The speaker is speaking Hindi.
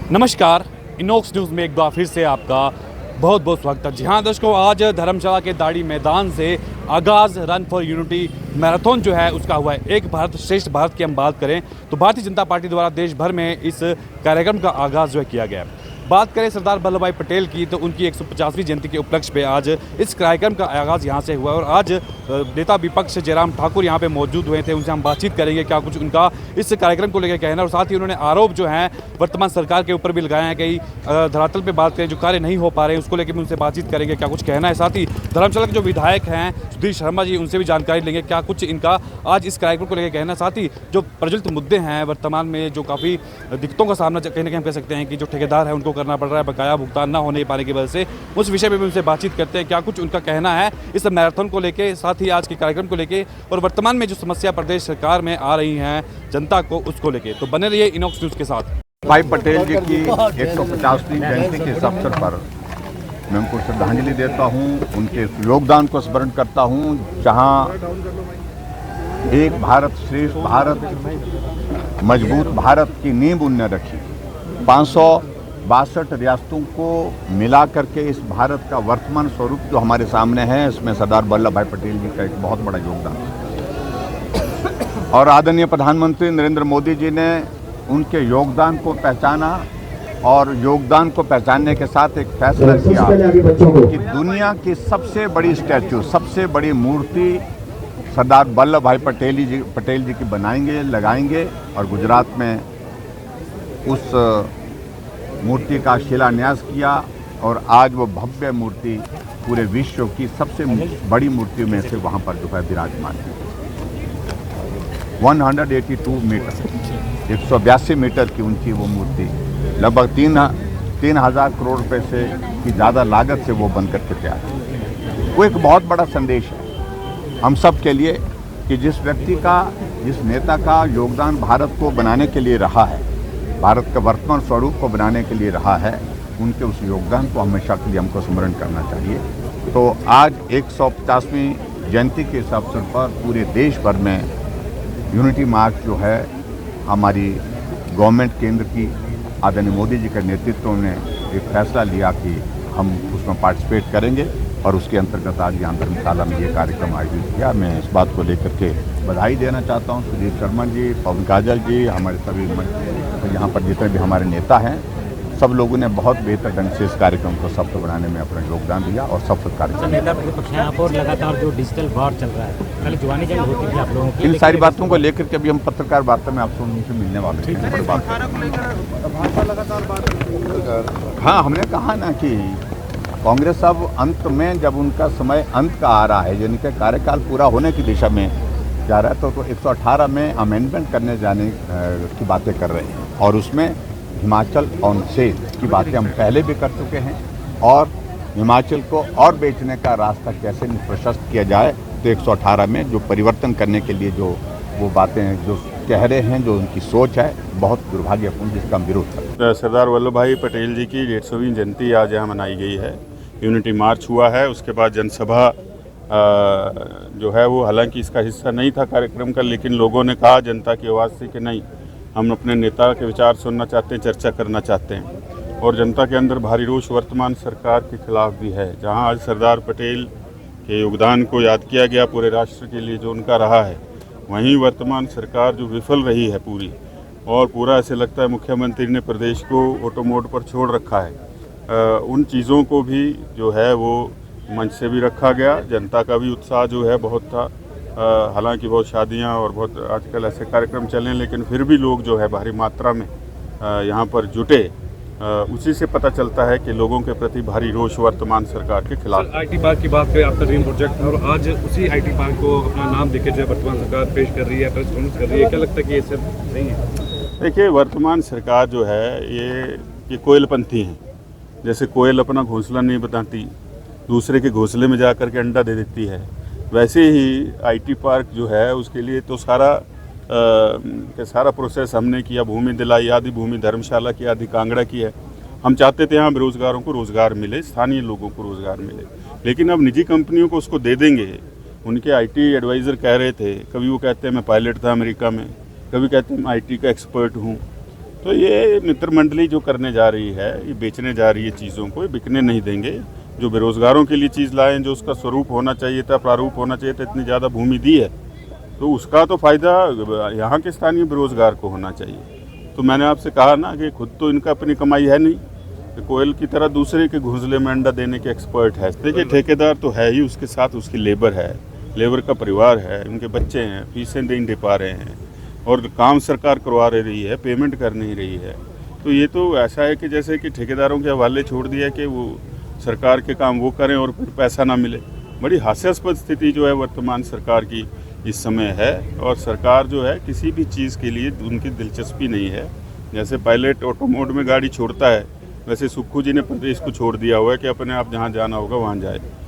नमस्कार, इनॉक्स न्यूज़ में एक बार फिर से आपका बहुत बहुत स्वागत है। जी हाँ दर्शकों, आज धर्मशाला के दाड़ी मैदान से आगाज़ रन फॉर यूनिटी मैराथन जो है उसका हुआ है। एक भारत श्रेष्ठ भारत की हम बात करें तो भारतीय जनता पार्टी द्वारा देश भर में इस कार्यक्रम का आगाज़ जो है किया गया है। बात करें सरदार वल्लभ भाई पटेल की तो उनकी 150वीं जयंती के उपलक्ष्य पे आज इस कार्यक्रम का आगाज़ यहाँ से हुआ और आज नेता विपक्ष जयराम ठाकुर यहाँ पे मौजूद हुए थे। उनसे हम बातचीत करेंगे क्या कुछ उनका इस कार्यक्रम को लेकर कहना, और साथ ही उन्होंने आरोप जो हैं वर्तमान सरकार के ऊपर भी लगाए हैं। कई धरातल पे बात करें जो कार्य नहीं हो पा रहे हैं उसको लेकर भी उनसे बातचीत करेंगे क्या कुछ कहना है। साथ ही धर्मशाला के जो विधायक हैं सुधीर शर्मा जी, उनसे भी जानकारी लेंगे क्या कुछ इनका आज इस कार्यक्रम को लेकर कहना। साथ ही जो प्रज्वलित मुद्दे हैं वर्तमान में जो काफ़ी दिक्कतों का सामना कहीं ना कहीं हम कह सकते हैं कि जो ठेकेदार है उनको करना पड़ रहा है बकाया भुगतान न होने पाने की वजह से, उस विषय में भी उनसे बातचीत करते हैं क्या कुछ उनका कहना है इस मैराथन को लेके, साथ ही आज के कार्यक्रम को लेके और वर्तमान में जो समस्या प्रदेश सरकार में आ रही हैं जनता को उसको लेके। तो बने रहिए इनॉक्स न्यूज़ के साथ। भाई पटेल जी की 150वीं जयंती के इस अवसर पर मैं उनको श्रद्धांजलि देता हूं, उनके योगदान को स्मरण करता हूं। जहां एक भारत श्रेष्ठ भारत, मजबूत भारत की नींव उन्होंने रखी, 562 रियासतों को मिला करके इस भारत का वर्तमान स्वरूप जो हमारे सामने है, इसमें सरदार वल्लभ भाई पटेल जी का एक बहुत बड़ा योगदान है। और आदरणीय प्रधानमंत्री नरेंद्र मोदी जी ने उनके योगदान को पहचाना और योगदान को पहचानने के साथ एक फैसला किया कि दुनिया की सबसे बड़ी स्टैचू, सबसे बड़ी मूर्ति सरदार वल्लभ भाई पटेल जी की बनाएंगे, लगाएंगे। और गुजरात में उस मूर्ति का शिलान्यास किया और आज वो भव्य मूर्ति पूरे विश्व की सबसे बड़ी मूर्तियों में से वहाँ पर जो है विराजमान है। 182 मीटर, 182 मीटर की ऊंची वो मूर्ति, लगभग 3,000 करोड़ रुपए से की ज़्यादा लागत से वो बनकर के तैयार है। वो एक बहुत बड़ा संदेश है हम सब के लिए कि जिस व्यक्ति का, जिस नेता का योगदान भारत को बनाने के लिए रहा है, भारत का वर्तमान स्वरूप को बनाने के लिए रहा है, उनके उस योगदान को हमेशा के लिए हमको स्मरण करना चाहिए। तो आज 150वीं जयंती के इस अवसर पर पूरे देश भर में यूनिटी मार्च जो है हमारी गवर्नमेंट केंद्र की आदरणीय मोदी जी के नेतृत्व में एक फैसला लिया कि हम उसमें पार्टिसिपेट करेंगे और उसके अंतर्गत आज यहाँ धर्मशाला में ये कार्यक्रम आयोजित किया। मैं इस बात को लेकर के बधाई देना चाहता हूँ सुधीर शर्मा जी, पवन काजल जी, हमारे सभी यहाँ पर जितने भी हमारे नेता हैं, सब लोगों ने बहुत बेहतर ढंग से इस कार्यक्रम को सफल बनाने में अपना योगदान दिया और सफल कार्यक्रम। और लगातार जो डिजिटल वॉर चल रहा है, कल जुबानी जंग होती थी आप लोगों की, इन सारी बातों को लेकर के अभी हम पत्रकार वार्ता में आपसे उनसे मिलने वाले हैं। बड़ी बात, हाँ, हमने कहा ना कि कांग्रेस अब अंत में, जब उनका समय अंत का आ रहा है, यानी कि कार्यकाल पूरा होने की दिशा में जा रहा है, तो 118 में अमेंडमेंट करने जाने की बातें कर रहे हैं। और उसमें हिमाचल ऑन सेल की बातें हम पहले भी कर चुके हैं और हिमाचल को और बेचने का रास्ता कैसे प्रशस्त किया जाए, तो 118 में जो परिवर्तन करने के लिए जो वो बातें जो कह रहे हैं, जो उनकी सोच है, बहुत दुर्भाग्यपूर्ण, जिसका हम विरोध करते हैं। सरदार वल्लभ भाई पटेल जी की 150वीं जयंती आज यहाँ मनाई गई है। यूनिटी मार्च हुआ है, उसके बाद जनसभा जो है वो, हालांकि इसका हिस्सा नहीं था कार्यक्रम का, लेकिन लोगों ने कहा जनता की आवाज़ से कि नहीं, हम अपने नेता के विचार सुनना चाहते हैं, चर्चा करना चाहते हैं। और जनता के अंदर भारी रोष वर्तमान सरकार के खिलाफ भी है। जहां आज सरदार पटेल के योगदान को याद किया गया पूरे राष्ट्र के लिए जो उनका रहा है, वहीं वर्तमान सरकार जो विफल रही है पूरी, और पूरा ऐसे लगता है मुख्यमंत्री ने प्रदेश को ऑटो मोड पर छोड़ रखा है। उन चीज़ों को भी जो है वो मंच से भी रखा गया। जनता का भी उत्साह जो है बहुत था, हालांकि बहुत शादियां और बहुत आजकल ऐसे कार्यक्रम चले, लेकिन फिर भी लोग जो है भारी मात्रा में यहाँ पर जुटे। उसी से पता चलता है कि लोगों के प्रति भारी रोष वर्तमान सरकार के खिलाफ। आईटी पार्क की बात करें, आपका ड्रीम प्रोजेक्ट है और आज उसी आईटी पार्क को अपना नाम देके जो वर्तमान सरकार पेश कर रही है, प्रेस कॉन्फ्रेंस कर रही है, क्या लगता है कि ये सब सही है? देखिए, वर्तमान सरकार जो है ये कोयलपंथी है। जैसे कोयल अपना घोंसला नहीं बताती, दूसरे के घोंसले में जाकर के अंडा दे देती है, वैसे ही आईटी पार्क जो है उसके लिए तो सारा प्रोसेस हमने किया। भूमि दिलाई, आधी भूमि धर्मशाला की, आधी कांगड़ा की है। हम चाहते थे यहाँ बेरोजगारों को रोज़गार मिले, स्थानीय लोगों को रोज़गार मिले, लेकिन अब निजी कंपनियों को उसको दे देंगे। उनके आईटी एडवाइज़र कह रहे थे, कभी वो कहते हैं मैं पायलट था अमेरिका में, कभी कहते हैं मैं आईटी का एक्सपर्ट हूँ। तो ये मित्र मंडली जो करने जा रही है, ये बेचने जा रही है चीज़ों को, ये बिकने नहीं देंगे। जो बेरोज़गारों के लिए चीज़ लाएं, जो उसका स्वरूप होना चाहिए था, प्रारूप होना चाहिए था, इतनी ज़्यादा भूमि दी है, तो उसका तो फ़ायदा यहाँ के स्थानीय बेरोज़गार को होना चाहिए। तो मैंने आपसे कहा ना कि खुद तो इनका अपनी कमाई है नहीं, तो कोयल की तरह दूसरे के घोंसले में अंडा देने के एक्सपर्ट है। देखिए, ठेकेदार तो है ही, उसके साथ उसकी लेबर है, लेबर का परिवार है, उनके बच्चे हैं, फीसें नहीं दे पा रहे हैं, और काम सरकार करवा रही है, पेमेंट कर नहीं रही है। तो ये तो ऐसा है कि जैसे कि ठेकेदारों के हवाले छोड़ दिया कि वो सरकार के काम वो करें और फिर पैसा ना मिले। बड़ी हास्यास्पद स्थिति जो है वर्तमान सरकार की इस समय है, और सरकार जो है किसी भी चीज़ के लिए उनकी दिलचस्पी नहीं है। जैसे पायलट ऑटो मोड में गाड़ी छोड़ता है, वैसे सुक्खू जी ने प्रदेश को छोड़ दिया हुआ है कि अपने आप जहाँ जाना होगा वहाँ जाए।